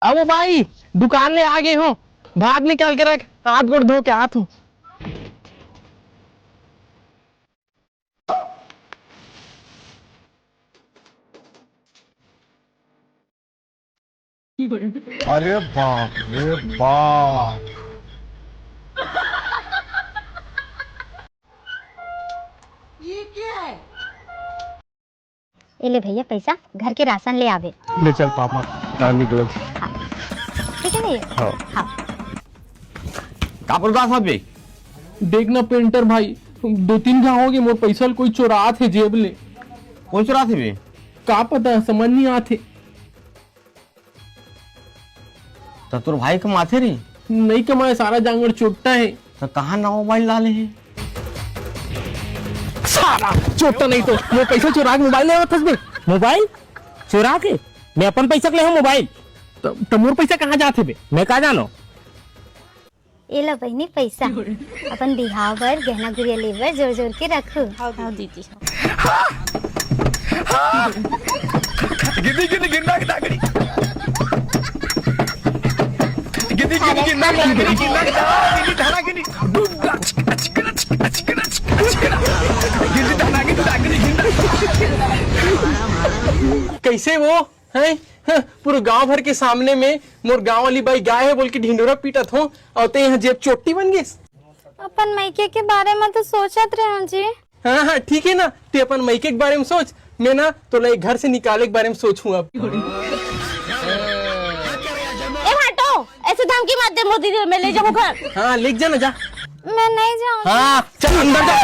अब भाई दुकान ले आ गए हो, भाग निकाल के रख, हाथ गोड़ धो के हाथ हूँ। अरे बाप रे बाप। ये ले भैया पैसा, घर के राशन ले आवे। ले चल पापा, ना निकल। ठीक है भैया। हाँ। हाँ। का प्रदास भाई देखना पेंटर भाई, 2-3 घाव हो गए, मोर पैसा कोई चोरा थे जेब ले। कौन चुरा थे बे? का पता, समझ नहीं आते। तो तोर भाई कमाथे रे? नहीं कमाए, सारा जांगड़ चोट्टा है। तो कहाँ ना मोबाइल डाले है? सारा चोट्टा नहीं तो वो पैसा चुरा के मोबाइल ले आवत हस बे। मोबाइल चुरा के? मैं अपन पैसा के ले हूँ मोबाइल। तो मोर पैसा कहाँ जाते बे? मैं कहा जानो? ये लो बहनी पैसा, अपन बिहाव बर गहना गुड़िया लेबर जोड़ जोड़ के रखो। हाँ दीदी। गिद्दी गिद्दी गिन्ना की ताकड़ी। गिद्दी गिद्दी गिन्ना की ताकड़ी, गिन्ना की ताकड़ी, धाना गिद्दी। गिद्दी धाना गिद्दी ताकड़ी, गिन्ना। कैसे वो है? पूरे गांव भर के सामने में मोर गांव वाली बाई गाय है बोल के ढिंडोरा पीटत हो, और ते यहाँ जेब चोटी बन गई। अपन मायके के बारे में तो सोचत रहे हूँ जी। हाँ हाँ ठीक है ना, ते अपन मायके के बारे में सोच, मैं ना तो नए घर से निकाले के बारे में सोचूं अब। ए हटो, ऐसे धमकी मत दे मोदी जी, मैं ले जाऊँ घर। हाँ ले जा ना, जा। मैं नहीं जाऊँ। हाँ चल अंदर जा।